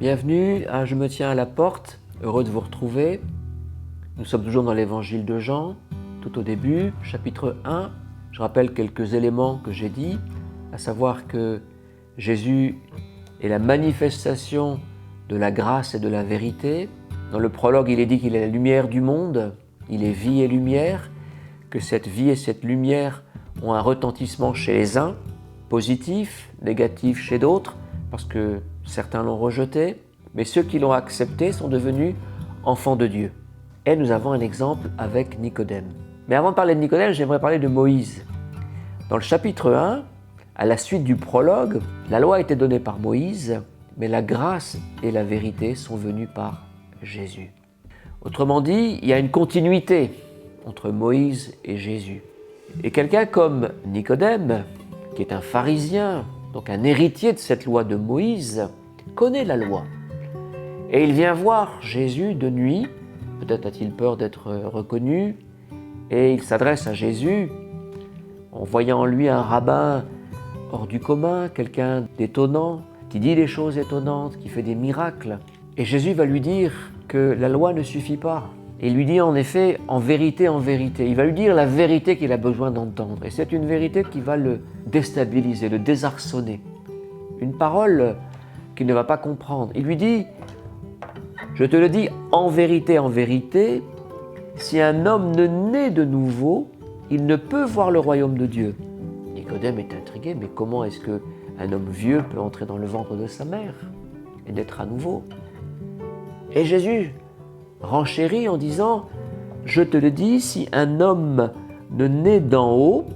Bienvenue à Je me tiens à la porte, heureux de vous retrouver. Nous sommes toujours dans l'évangile de Jean, tout au début, chapitre 1. Je rappelle quelques éléments que j'ai dit, à savoir que Jésus est la manifestation de la grâce et de la vérité. Dans le prologue, il est dit qu'il est la lumière du monde, il est vie et lumière, que cette vie et cette lumière ont un retentissement chez les uns, positif, négatif chez d'autres, parce que certains l'ont rejeté, mais ceux qui l'ont accepté sont devenus enfants de Dieu. Et nous avons un exemple avec Nicodème. Mais avant de parler de Nicodème, j'aimerais parler de Moïse. Dans le chapitre 1, à la suite du prologue, la loi a été donnée par Moïse, mais la grâce et la vérité sont venues par Jésus. Autrement dit, il y a une continuité entre Moïse et Jésus. Et quelqu'un comme Nicodème, qui est un pharisien, donc un héritier de cette loi de Moïse, connaît la loi. Et il vient voir Jésus de nuit, peut-être a-t-il peur d'être reconnu, et il s'adresse à Jésus en voyant en lui un rabbin hors du commun, quelqu'un d'étonnant, qui dit des choses étonnantes, qui fait des miracles. Et Jésus va lui dire que la loi ne suffit pas. Et il lui dit en effet, en vérité, il va lui dire la vérité qu'il a besoin d'entendre. Et c'est une vérité qui va le déstabiliser, le désarçonner. Une parole qu'il ne va pas comprendre. Il lui dit, je te le dis en vérité, si un homme ne naît de nouveau, il ne peut voir le royaume de Dieu. Nicodème est intrigué, mais comment est-ce qu'un homme vieux peut entrer dans le ventre de sa mère et naître à nouveau? Et Jésus renchérit en disant, je te le dis, si un homme ne naît d'en haut,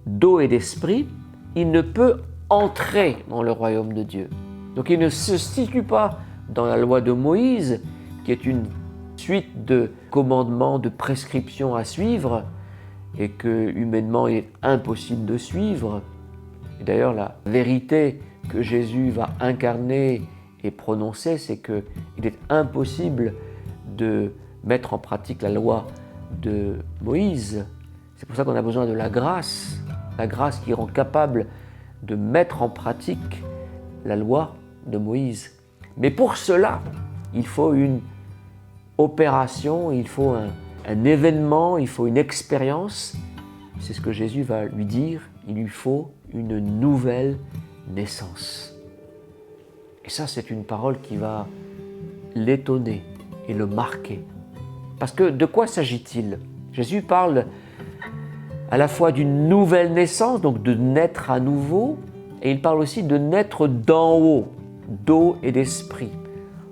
d'eau et d'esprit, il ne peut entrer dans le royaume de Dieu. Donc il ne se situe pas dans la loi de Moïse, qui est une suite de commandements, de prescriptions à suivre, et que humainement il est impossible de suivre. Et d'ailleurs la vérité que Jésus va incarner et prononcer, c'est qu'il est impossible de mettre en pratique la loi de Moïse. C'est pour ça qu'on a besoin de la grâce qui rend capable de mettre en pratique la loi de Moïse. Mais pour cela, il faut une opération, il faut un événement, il faut une expérience. C'est ce que Jésus va lui dire, il lui faut une nouvelle naissance. Et ça, c'est une parole qui va l'étonner et le marquer. Parce que de quoi s'agit-il? Jésus parle à la fois d'une nouvelle naissance, donc de naître à nouveau, et il parle aussi de naître d'en haut, d'eau et d'esprit.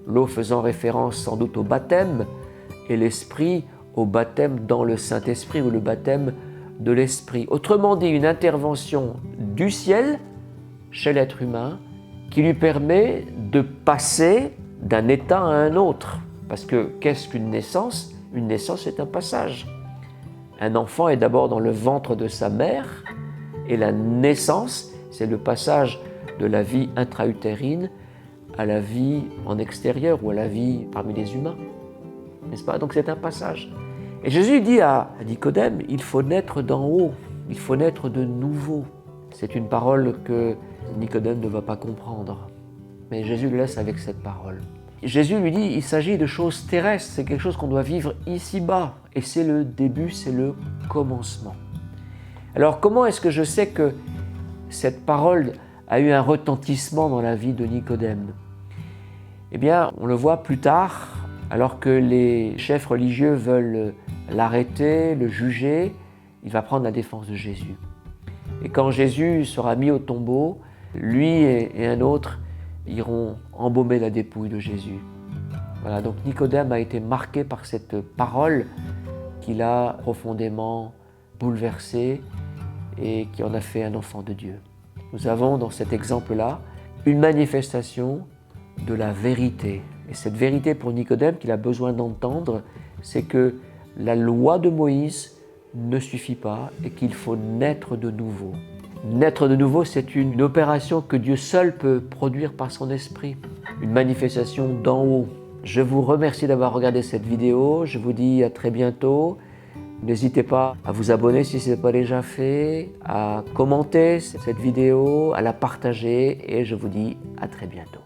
L'eau faisant référence sans doute au baptême, et l'esprit au baptême dans le Saint-Esprit ou le baptême de l'Esprit. Autrement dit, une intervention du ciel chez l'être humain qui lui permet de passer d'un état à un autre. Parce que qu'est-ce qu'une naissance? Une naissance, c'est un passage. Un enfant est d'abord dans le ventre de sa mère, et la naissance, c'est le passage de la vie intra-utérine à la vie en extérieur ou à la vie parmi les humains. N'est-ce pas? Donc c'est un passage. Et Jésus dit à Nicodème, il faut naître d'en haut, il faut naître de nouveau. C'est une parole que Nicodème ne va pas comprendre. Mais Jésus le laisse avec cette parole. Jésus lui dit, il s'agit de choses terrestres, c'est quelque chose qu'on doit vivre ici-bas. Et c'est le début, c'est le commencement. Alors comment est-ce que je sais que cette parole a eu un retentissement dans la vie de Nicodème? Eh bien, on le voit plus tard, alors que les chefs religieux veulent l'arrêter, le juger, il va prendre la défense de Jésus. Et quand Jésus sera mis au tombeau, lui et un autre iront embaumer la dépouille de Jésus. Voilà, donc Nicodème a été marqué par cette parole qui l'a profondément bouleversé et qui en a fait un enfant de Dieu. Nous avons dans cet exemple-là une manifestation de la vérité. Et cette vérité pour Nicodème qu'il a besoin d'entendre, c'est que la loi de Moïse ne suffit pas et qu'il faut naître de nouveau. Naître de nouveau, c'est une opération que Dieu seul peut produire par son esprit, une manifestation d'en haut. Je vous remercie d'avoir regardé cette vidéo, je vous dis à très bientôt. N'hésitez pas à vous abonner si ce n'est pas déjà fait, à commenter cette vidéo, à la partager et je vous dis à très bientôt.